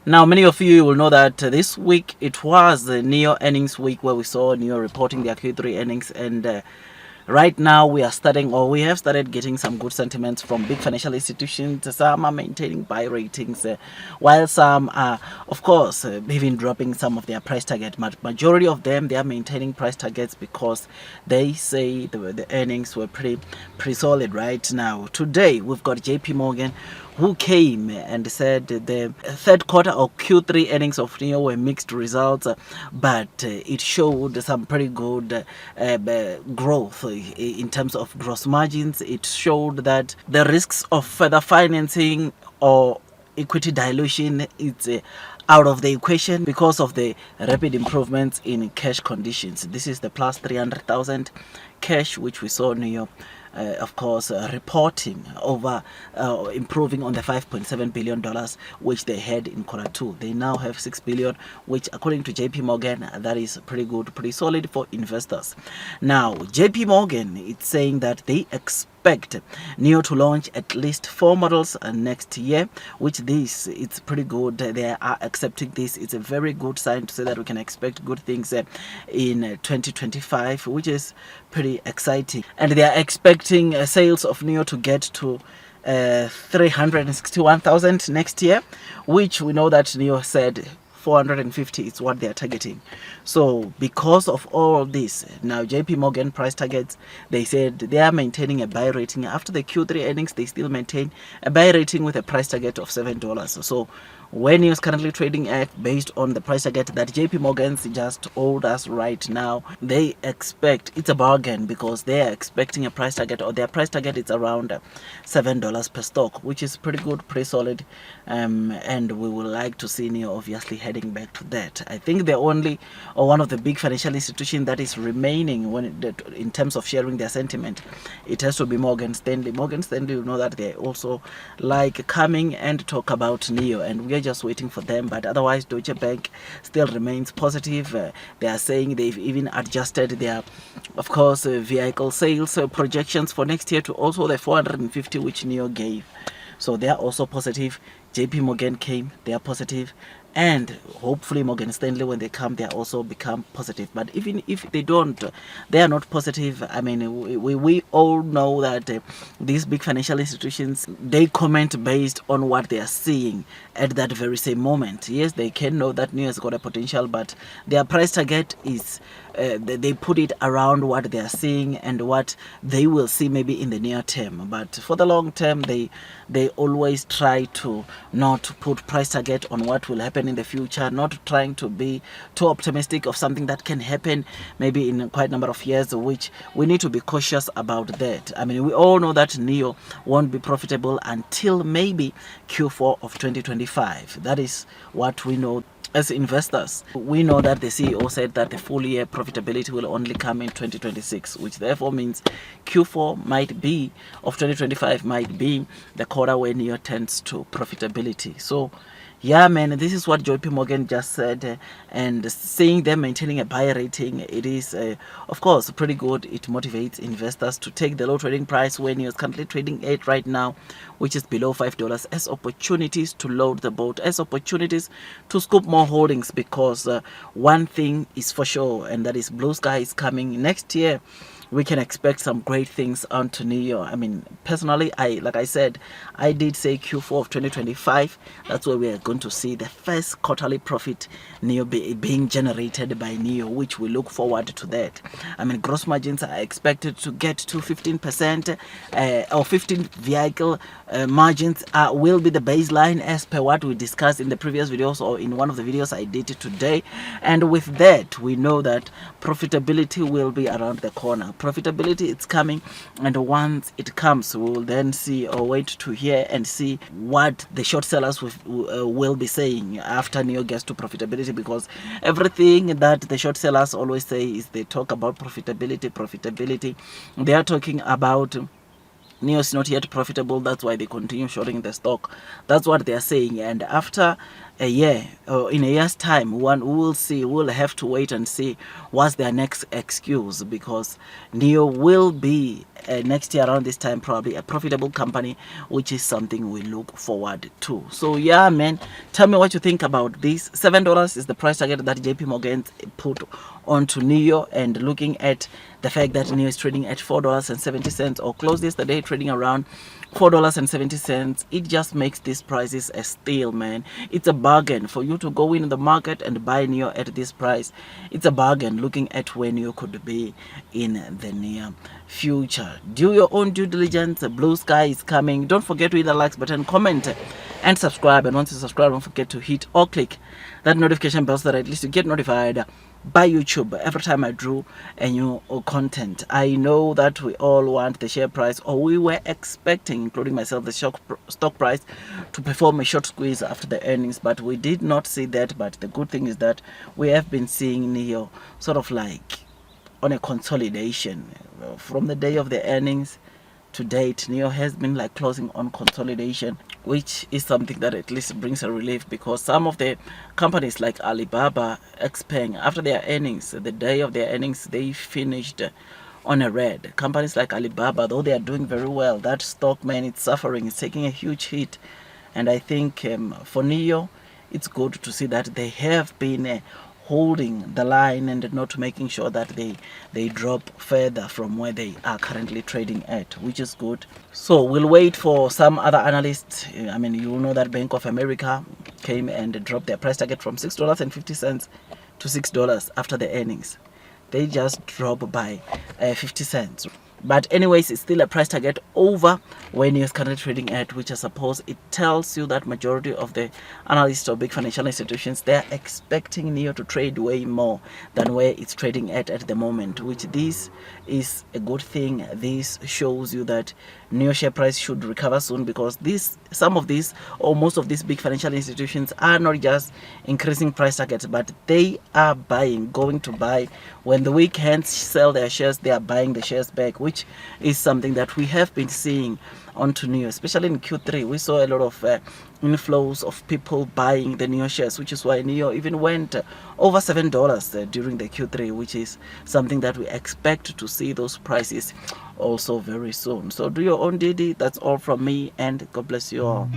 Now, many of you will know that this week it was the NEO earnings week where we saw NEO reporting their Q3 earnings, and right now we have started getting some good sentiments from big financial institutions. Some are maintaining buy ratings, while some are, of course, even dropping some of their price target. Majority of them, they are maintaining price targets because they say the earnings were pretty solid right now. Today we've got JPMorgan, who came and said the third quarter or Q3 earnings of NEO were mixed results, but it showed some pretty good growth in terms of gross margins. It showed that the risks of further financing or equity dilution is out of the equation because of the rapid improvements in cash conditions. This is the plus 300,000 cash which we saw NEO of course, reporting over improving on the $5.7 billion which they had in quarter two. They now have $6 billion, which according to JPMorgan, that is pretty good, pretty solid for investors. Now, JPMorgan, it's saying that they expect NEO to launch at least 4 models next year, which it's pretty good. They are accepting this. It's a very good sign to say that we can expect good things in 2025, which is pretty exciting. And they are expecting sales of NEO to get to 361,000 next year, which we know that NEO said 450 is what they are targeting. So because of all this, now JPMorgan price targets, they said they are maintaining a buy rating. After the Q3 earnings, they still maintain a buy rating with a price target of $7. So when NEO is currently trading at, based on the price target that JPMorgan's just told us right now, they expect it's a bargain because they are expecting a price target, or their price target is around $7 per stock, which is pretty good, pretty solid, and we would like to see NEO obviously heading back to that. I think the only or one of the big financial institutions that is remaining in terms of sharing their sentiment, it has to be Morgan Stanley. Morgan Stanley, you know that they also like coming and talk about NEO, and we are just waiting for them. But otherwise, Deutsche Bank still remains positive. They are saying they've even adjusted their, of course, vehicle sales projections for next year to also the 450 which NEO gave. So they are also positive. JPMorgan came, they are positive, and hopefully Morgan Stanley, when they come, they also become positive. But even if they don't, they are not positive. I mean, we all know that these big financial institutions, they comment based on what they are seeing at that very same moment. Yes, they can know that NEO has got a potential, but their price target is they put it around what they are seeing and what they will see maybe in the near term. But for the long term, they always try to not put price target on what will happen in the future, not trying to be too optimistic of something that can happen maybe in quite a number of years, which we need to be cautious about that. I mean, we all know that NEO won't be profitable until maybe Q4 of 2025. That is what we know. As investors, we know that the CEO said that the full year profitability will only come in 2026, which therefore means Q4 might be of 2025 might be the quarter when NEO tends to profitability. So yeah, man, this is what JPMorgan just said, and seeing them maintaining a buy rating, it is of course pretty good. It motivates investors to take the low trading price when you're currently trading at right now, which is below $5, as opportunities to load the boat, as opportunities to scoop more holdings, because one thing is for sure, and that is blue sky is coming next year. We can expect some great things onto NEO. I mean, personally, like I said, I did say Q4 of 2025. That's where we are going to see the first quarterly profit NEO being generated by NEO, which we look forward to that. I mean, gross margins are expected to get to 15%, or 15 vehicle margins will be the baseline as per what we discussed in the previous videos or in one of the videos I did today. And with that, we know that profitability will be around the corner. Profitability, it's coming, and once it comes, we will then see or wait to hear and see what the short sellers will be saying after NEO gets to profitability, because everything that the short sellers always say is they talk about profitability. They are talking about NEO is not yet profitable, that's why they continue shorting the stock. That's what they are saying. And after a year, or in a year's time, we will see. We'll have to wait and see what's their next excuse, because NEO will be next year around this time, probably a profitable company, which is something we look forward to. So yeah, man, tell me what you think about this. $7 is the price target that JP Morgan put onto NIO, and looking at the fact that NIO is trading at $4.70 or closed yesterday trading around $4.70, it just makes these prices a steal, man. It's a bargain for you to go in the market and buy NIO at this price. It's a bargain looking at where NIO could be in the near future. Do your own due diligence. Blue sky is coming. Don't forget to hit the likes button, comment, and subscribe. And once you subscribe, don't forget to hit or click that notification bell so that at least you get notified by YouTube every time I drew a new content. I know that we all want the share price, or we were expecting, including myself, the stock price to perform a short squeeze after the earnings, but we did not see that. But the good thing is that we have been seeing NIO sort of like on a consolidation from the day of the earnings to date. NIO has been like closing on consolidation, which is something that at least brings a relief, because some of the companies like Alibaba, Xpeng, after their earnings, the day of their earnings, they finished on a red. Companies like Alibaba, though they are doing very well, that stock, man, it's suffering, it's taking a huge hit. And I think for NIO, it's good to see that they have been holding the line and not making sure that they drop further from where they are currently trading at, which is good. So we'll wait for some other analysts. I mean, you know that Bank of America came and dropped their price target from $6.50 to $6 after the earnings. They just dropped by 50 cents. But anyways, it's still a price target over when you're currently trading at, which I suppose it tells you that majority of the analysts or big financial institutions, they're expecting NIO to trade way more than where it's trading at the moment, which this is a good thing. This shows you that NIO share price should recover soon, because some of these or most of these big financial institutions are not just increasing price targets, but they are going to buy. When the weak hands sell their shares, they are buying the shares back, which is something that we have been seeing onto NIO, especially in Q3. We saw a lot of inflows of people buying the NIO shares, which is why NIO even went over $7 during the Q3, which is something that we expect to see those prices also very soon. So do your own DD. That's all from me, and God bless you all.